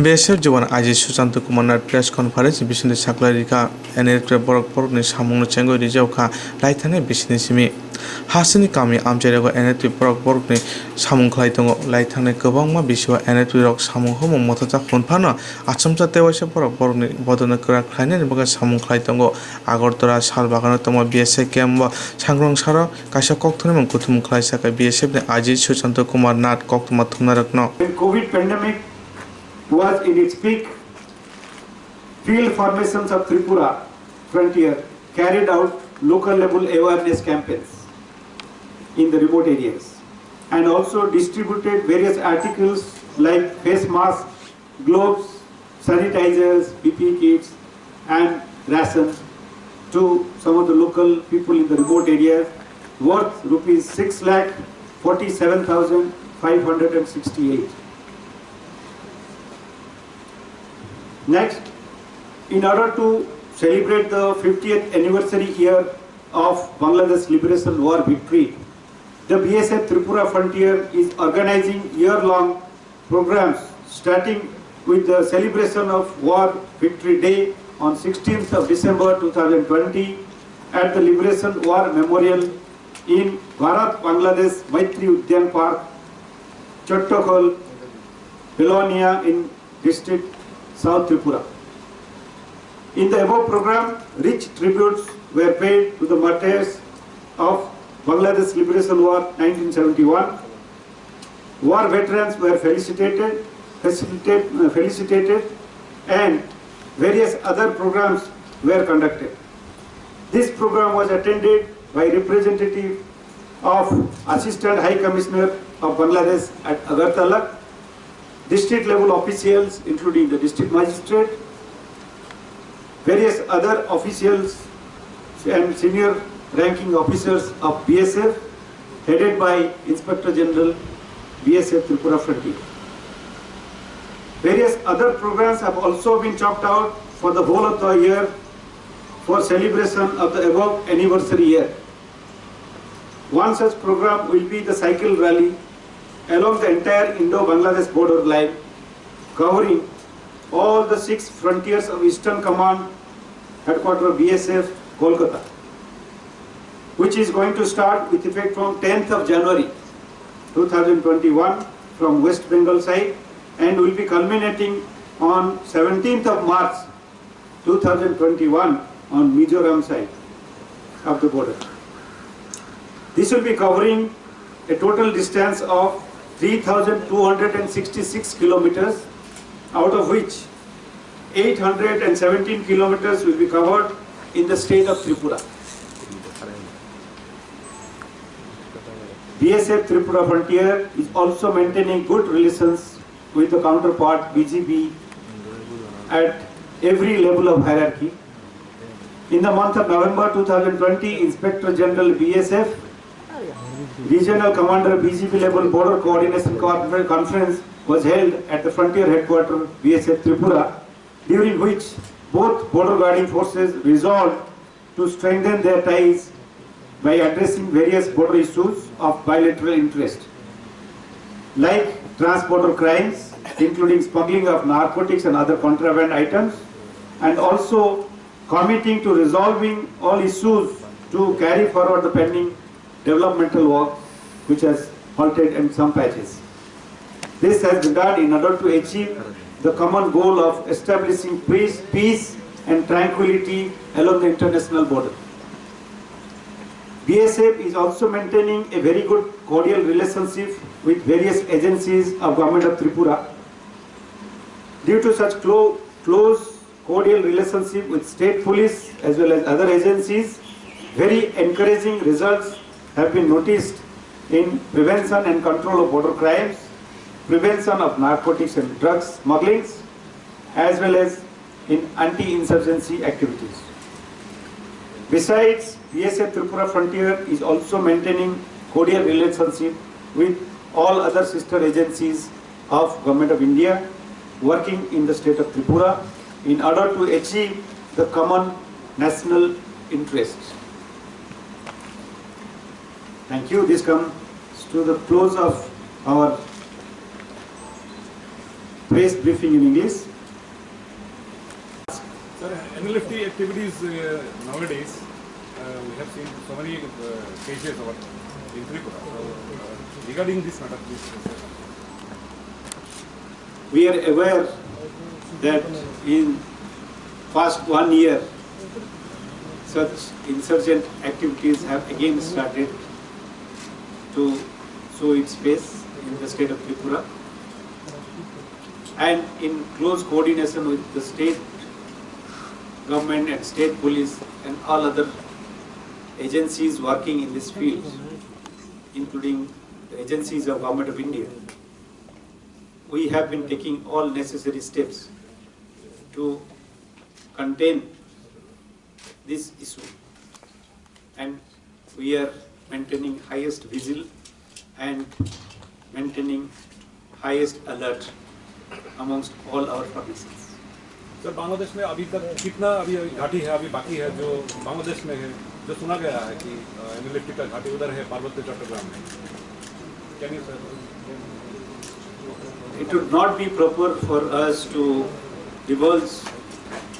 BSF Jawan Aji Susanto Kumar press conference Bisni Saklarika and Borok Samung Chango Rijauka Laitane Bisnisimi Hasini Kami Amjerago and Borok Samung Klaitongo Laitane Kabama Bishwa and Rock Samung Homo Motata Fonpana Asamsa Tewasha Borok Bodona Kura Klein and Boga Samung Klaitongo Agortora Salbaganotoma BSF Kamba Sangrong Sara Kasha Koktonum Kutum Klaisaka BSF Aji Susanto Kumar Nat Koktumatuna. COVID pandemic was in its peak, field formations of Tripura frontier carried out local level awareness campaigns in the remote areas and also distributed various articles like face masks, gloves, sanitizers, PPE kits and rations to some of the local people in the remote areas worth rupees 6,47,568. Next, in order to celebrate the 50th anniversary year of Bangladesh Liberation War victory, the BSF Tripura Frontier is organizing year-long programs starting with the celebration of War Victory Day on 16th of December 2020 at the Liberation War Memorial in Bharat Bangladesh Maitri Udyan Park, Chottokol, Belonia in district South Tripura. In the above program, rich tributes were paid to the martyrs of Bangladesh Liberation War 1971. War veterans were felicitated and various other programs were conducted. This program was attended by representative of Assistant High Commissioner of Bangladesh at Agartala, district level officials including the district magistrate, various other officials and senior ranking officers of BSF headed by Inspector General BSF Tripura Frontier. Various other programs have also been chalked out for the whole of the year for celebration of the above anniversary year. One such program will be the cycle rally along the entire Indo-Bangladesh border line, covering all the 6 frontiers of Eastern Command, headquarters BSF, Kolkata, which is going to start with effect from 10th of January 2021 from West Bengal side and will be culminating on 17th of March 2021 on Mizoram side of the border. This will be covering a total distance of 3,266 kilometers, out of which 817 kilometers will be covered in the state of Tripura. BSF Tripura Frontier is also maintaining good relations with the counterpart BGP at every level of hierarchy. In the month of November 2020, Inspector General BSF Regional Commander BGP level Border Coordination Conference was held at the Frontier Headquarters BSF Tripura, during which both border guarding forces resolved to strengthen their ties by addressing various border issues of bilateral interest, like trans-border crimes, including smuggling of narcotics and other contraband items, and also committing to resolving all issues to carry forward the pending developmental work which has halted in some patches. This has been done in order to achieve the common goal of establishing peace and tranquility along the international border. BSF is also maintaining a very good cordial relationship with various agencies of Government of Tripura. Due to such close cordial relationship with state police as well as other agencies, very encouraging results have been noticed in prevention and control of border crimes, prevention of narcotics and drugs smugglings, as well as in anti-insurgency activities. Besides, BSF Tripura Frontier is also maintaining cordial relationship with all other sister agencies of Government of India working in the state of Tripura in order to achieve the common national interests. Thank you. This comes to the close of our press briefing in English. Sir, NLFT activities nowadays, we have seen so many cases in Tripura. So, regarding this matter, please. We are aware that in past 1 year, such insurgent activities have again started to show its face in the state of Tripura. And in close coordination with the state government and state police and all other agencies working in this field, including the agencies of Government of India, we have been taking all necessary steps to contain this issue, and we are maintaining highest vigil and maintaining highest alert amongst all our forces. Sir Bangladesh में अभी तक कितना अभी घाटी है अभी बाकी है जो बांग्लादेश में है जो सुना गया है कि NLFT का घाटी उधर है पार्वत्य चट्टग्राम में can you sir It would not be proper for us to divulge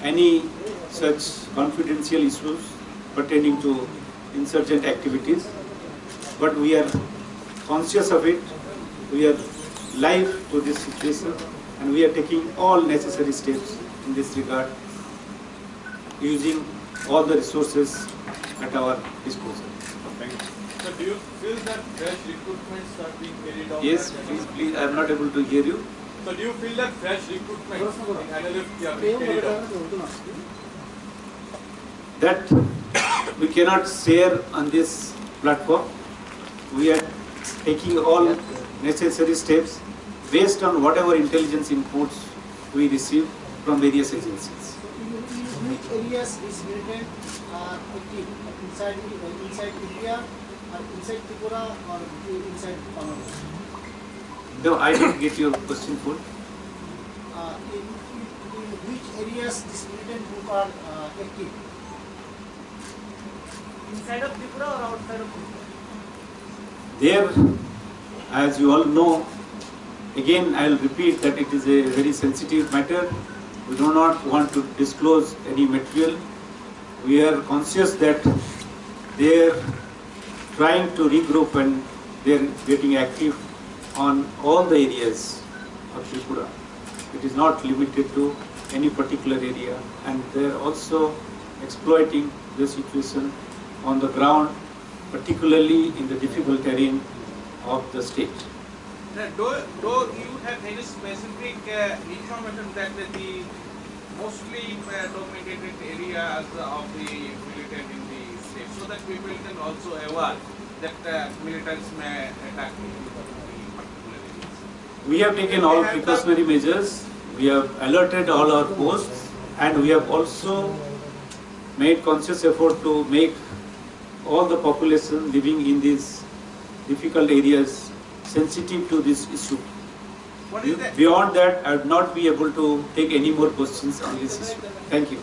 any such confidential issues pertaining to insurgent activities, but we are conscious of it, we are live to this situation, and we are taking all necessary steps in this regard, using all the resources at our disposal. Thank you. So do you feel that fresh recruitments are being carried out? Yes, please, I am not able to hear you. So do you feel that fresh recruitments in NLFT are being carried out? That we cannot share on this platform. We are taking all necessary steps based on whatever intelligence inputs we receive from various agencies. In which areas is militant active? Inside India, or inside Tripura, or inside Bangladesh? No, I didn't get your question full. In which areas this militant group are active? Inside of Tripura or outside of Tripura? There, as you all know, again I will repeat that it is a very sensitive matter. We do not want to disclose any material. We are conscious that they are trying to regroup and they are getting active on all the areas of Tripura. It is not limited to any particular area, and they are also exploiting the situation on the ground, particularly in the difficult terrain of the state. Do you have any specific information that the mostly dominated areas of the militant in the state, so that people can also aware that militants may attack the particular areas? We have taken all precautionary measures. We have alerted all our posts, and we have also made conscious effort to make all the population living in these difficult areas sensitive to this issue. What is that? Beyond that, I would not be able to take any more questions on this issue. Thank you.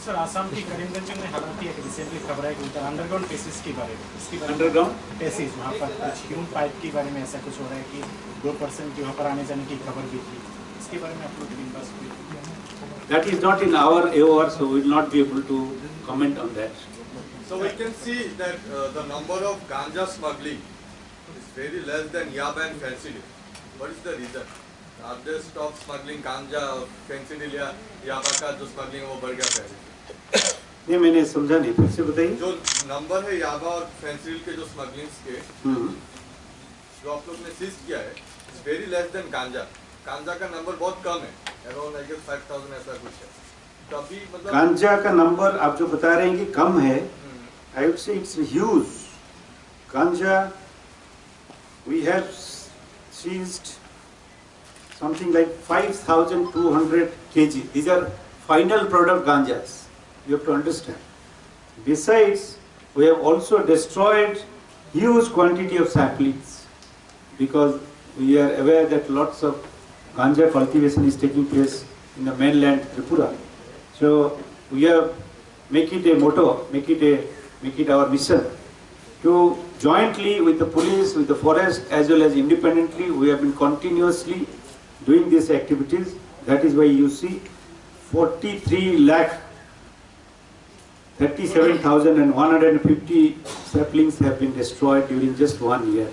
Sir Assam की करीमगंज में हालांकि एक recently खबर है कि उधर underground टेसिस के बारे में Underground? टेसिस वहाँ पर कुछ ह्यूमन पाइप के बारे में ऐसा कुछ हो रहा है कि 2% की वहाँ पर आने जाने की खबर भी थी, इसके बारे में आप लोग के पास कोई? That is not in our AOR, so we will not be able to comment on that. So we can see that the number of ganja smuggling is very less than yaba and fentanyl. What is the reason? Are they stop smuggling ganja और fentanyl या yaba का जो smuggling है वो बढ़ गया पहले? ये मैंने समझा नहीं, फिर से बताइए. जो नंबर है याबा और fentanyl के जो smugglings के जो आप लोग ने सीज किया है, it's very less than ganja. गांजा का नंबर बहुत कम है, around I guess 5,000 ऐसा कुछ है. तो अभी मतलब गांजा का नंबर आप जो बता रहे हैं कि कम है, I would say it's huge. Ganja, we have seized something like 5,200 kg. These are final product ganjas. You have to understand. Besides, we have also destroyed huge quantity of saplings because we are aware that lots of ganja cultivation is taking place in the mainland Tripura. So we have make it a motto, make it our mission to jointly with the police, with the forest, as well as independently, we have been continuously doing these activities. That is why you see 43 lakh 37,150 saplings have been destroyed during just 1 year.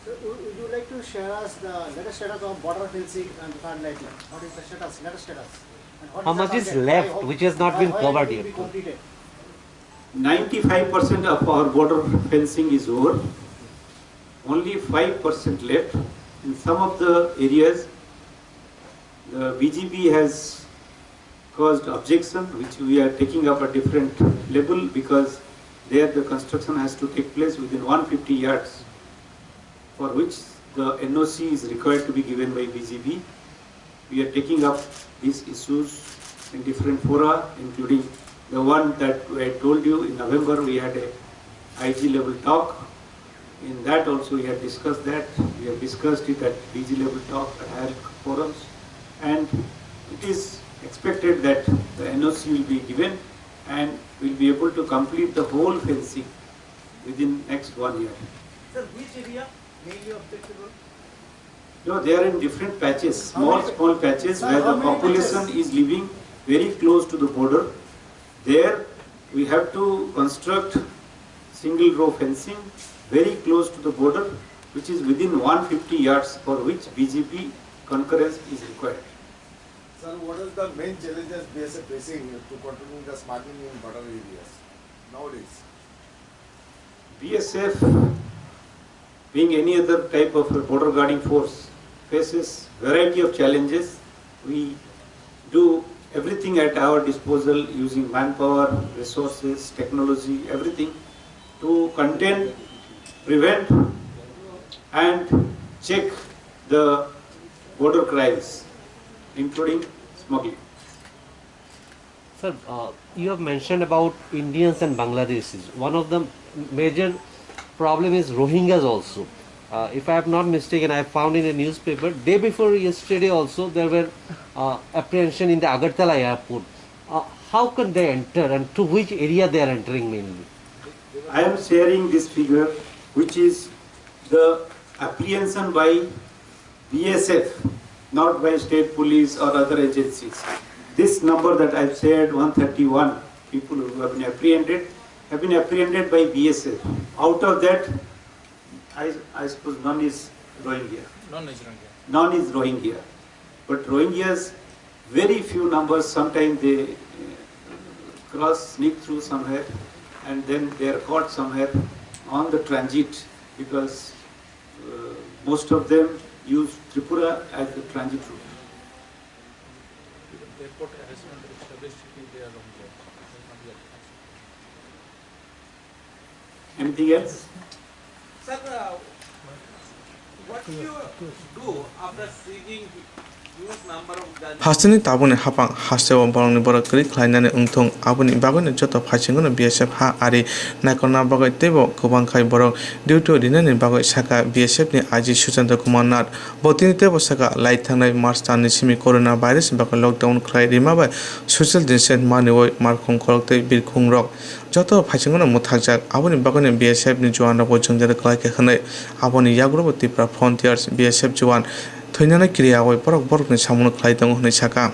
So would you like to share us the latest status of border fencing and third light line? What is the status, latest status? And what How is the much is target? left, By how- which has not by been when covered it will yet? be completed? 95% of our border fencing is over. Only 5% left. In some of the areas, the BGP has caused objection, which we are taking up a different level, because there the construction has to take place within 150 yards, for which the NOC is required to be given by BGP. We are taking up these issues in different fora, including the one that I told you in November. We had a IG level talk. In that also we have discussed that. We have discussed it at DG level talk at higher forums, and it is expected that the NOC will be given and will be able to complete the whole fencing within next 1 year. Sir, which area mainly objectable? No, they are in different patches, How small many- patches Sir, where how the many population patches? is living very close to the border. There we have to construct single row fencing very close to the border, which is within 150 yards, for which BGP concurrence is required. Sir, what is the main challenges BSF facing to controlling the smuggling in border areas nowadays? BSF, being any other type of a border guarding force, faces variety of challenges. We do everything at our disposal using manpower, resources, technology, everything to contain, prevent and check the border crimes, including smuggling. Sir, you have mentioned about Indians and Bangladeshis. One of the major problem is Rohingyas also. If I am not mistaken, I found in a newspaper day before yesterday also there were apprehension in the Agartala airport. How can they enter and to which area they are entering mainly? I am sharing this figure, which is the apprehension by BSF, not by state police or other agencies. This number that I've shared, 131 people who have been apprehended by BSF. Out of that, I suppose none is Rohingya. None is Rohingya. But Rohingyas, very few numbers, sometimes they sneak through somewhere, and then they are caught somewhere on the transit, because most of them use Tripura as the transit route. Anything else? Sir, what do you do after seeing huge number of guns? Hasteni tabuni hapang hastewa borongni borok kri khlainani ungthong aboni bagoni joto phaisingono BSF ha ari naikona bagoi tebo kubang khai borok duty rinani bagoi saka BSF ni IG Suchanta Kumar Nath botini tebo saka lai thangnai March tani simi corona virus bagoi lockdown khlai rima bai social distance maniwoi markhong khorokte birkhung rok joto phaisingono muthakjak aboni bagoni BSF ni juan rok jongjare khlai ke khnai aboni yagrobo tipra frontiers BSF juan Thoinana kriya oi borok ni samuno khlai tongo hnai saka